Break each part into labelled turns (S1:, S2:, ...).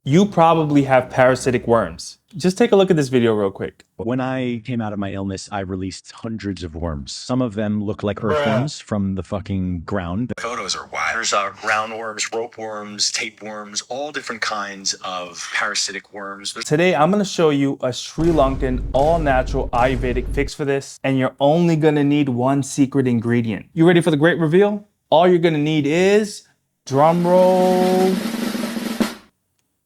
S1: You probably have parasitic worms. Just take a look at this video real quick.
S2: When I came out of my illness, I released hundreds of worms. Some of them look like earthworms from the fucking ground.
S3: Photos are wild. There's roundworms, ropeworms, tapeworms, all different kinds of parasitic worms.
S1: Today, I'm gonna show you a Sri Lankan all-natural Ayurvedic fix for this, and you're only gonna need one secret ingredient. You ready for the great reveal? All you're gonna need is, drum roll,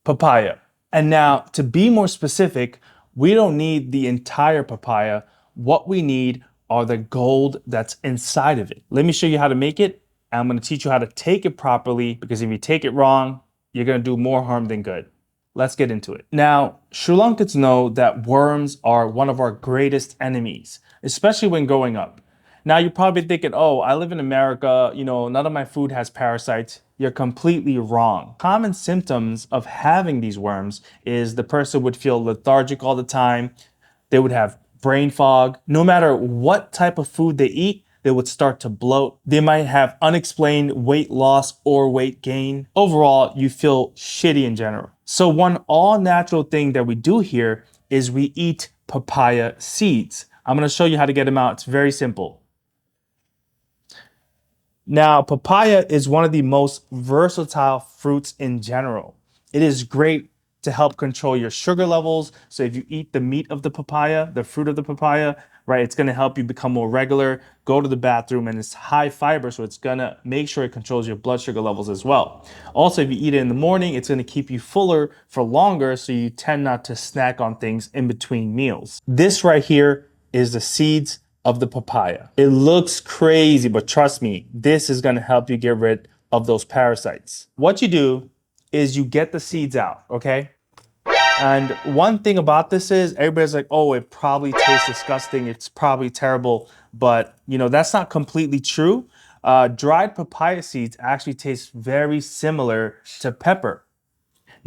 S1: papaya. And now, to be more specific, we don't need the entire papaya. What we need are the gold that's inside of it. Let me show you how to make it. And I'm gonna teach you how to take it properly, because if you take it wrong, you're gonna do more harm than good. Let's get into it. Now, Sri Lankans know that worms are one of our greatest enemies, especially when growing up. Now, you're probably thinking, oh, I live in America, none of my food has parasites. You're completely wrong. Common symptoms of having these worms is the person would feel lethargic all the time. They would have brain fog. No matter what type of food they eat, they would start to bloat. They might have unexplained weight loss or weight gain. Overall, you feel shitty in general. So one all natural thing that we do here is we eat papaya seeds. I'm gonna show you how to get them out. It's very simple. Now, papaya is one of the most versatile fruits in general. It is great to help control your sugar levels. So if you eat the meat of the papaya, the fruit of the papaya, right, it's gonna help you become more regular, go to the bathroom, and it's high fiber, so it's gonna make sure it controls your blood sugar levels as well. Also, if you eat it in the morning, it's gonna keep you fuller for longer, so you tend not to snack on things in between meals. This right here is the seeds of the papaya. It looks crazy, but trust me, this is gonna help you get rid of those parasites. What you do is you get the seeds out, okay? And one thing about this is everybody's like, oh, it probably tastes disgusting. It's probably terrible, but that's not completely true. Dried papaya seeds actually taste very similar to pepper.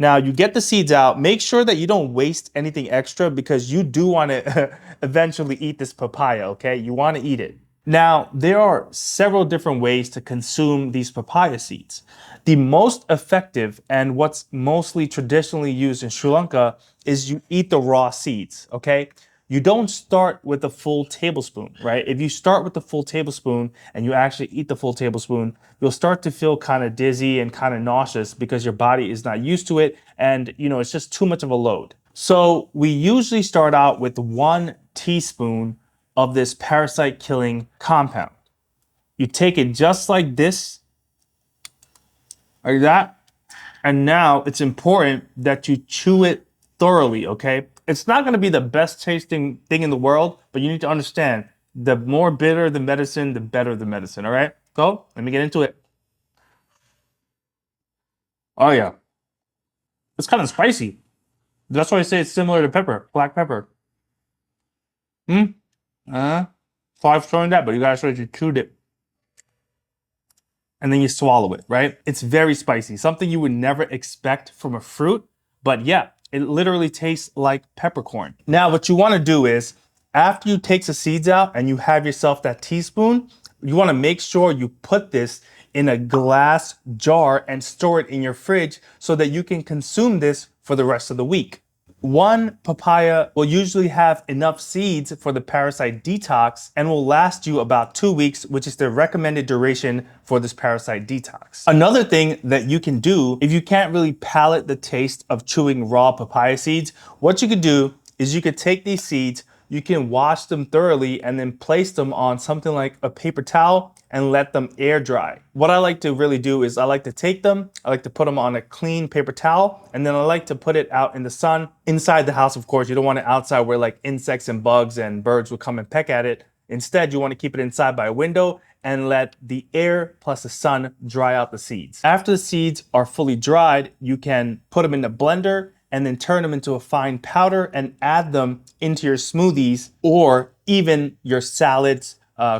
S1: Now, you get the seeds out. Make sure that you don't waste anything extra, because you do want to eventually eat this papaya, okay? You want to eat it. Now, there are several different ways to consume these papaya seeds. The most effective, and what's mostly traditionally used in Sri Lanka, is you eat the raw seeds, okay? You don't start with a full tablespoon, right? If you start with the full tablespoon and you actually eat the full tablespoon, you'll start to feel kind of dizzy and kind of nauseous, because your body is not used to it, and it's just too much of a load. So we usually start out with 1 teaspoon of this parasite killing compound. You take it just like this, like that, and now it's important that you chew it thoroughly, okay? It's not gonna be the best tasting thing in the world, but you need to understand, the more bitter the medicine, the better the medicine, all right? Go, let me get into it. Oh yeah, it's kind of spicy. That's why I say it's similar to pepper, black pepper. So I've shown that, but you guys should have chewed it. And then you swallow it, right? It's very spicy, something you would never expect from a fruit, but yeah, it literally tastes like peppercorn. Now, what you want to do is, after you take the seeds out and you have yourself that teaspoon, you want to make sure you put this in a glass jar and store it in your fridge, so that you can consume this for the rest of the week. 1 papaya will usually have enough seeds for the parasite detox and will last you about 2 weeks, which is the recommended duration for this parasite detox. Another thing that you can do, if you can't really palate the taste of chewing raw papaya seeds, what you could do is you could take these seeds, you can wash them thoroughly, and then place them on something like a paper towel and let them air dry. What I like to really do is I like to take them, I like to put them on a clean paper towel, and then I like to put it out in the sun. Inside the house, of course, you don't want it outside where like insects and bugs and birds will come and peck at it. Instead, you want to keep it inside by a window and let the air plus the sun dry out the seeds. After the seeds are fully dried, you can put them in the blender and then turn them into a fine powder and add them into your smoothies or even your salads,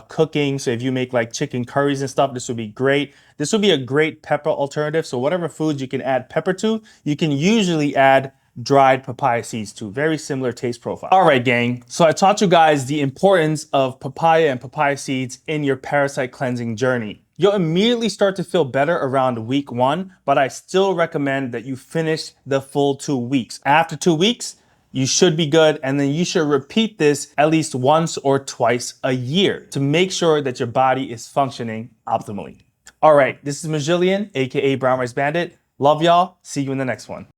S1: cooking. So if you make like chicken curries and stuff, this would be great. This would be a great pepper alternative. So whatever foods you can add pepper to, you can usually add dried papaya seeds to. Very similar taste profile. All right, gang. So I taught you guys the importance of papaya and papaya seeds in your parasite cleansing journey. You'll immediately start to feel better around week 1, but I still recommend that you finish the full 2 weeks. After 2 weeks, you should be good, and then you should repeat this at least once or twice a year to make sure that your body is functioning optimally. All right, this is Majillian, aka Brown Rice Bandit. Love y'all. See you in the next one.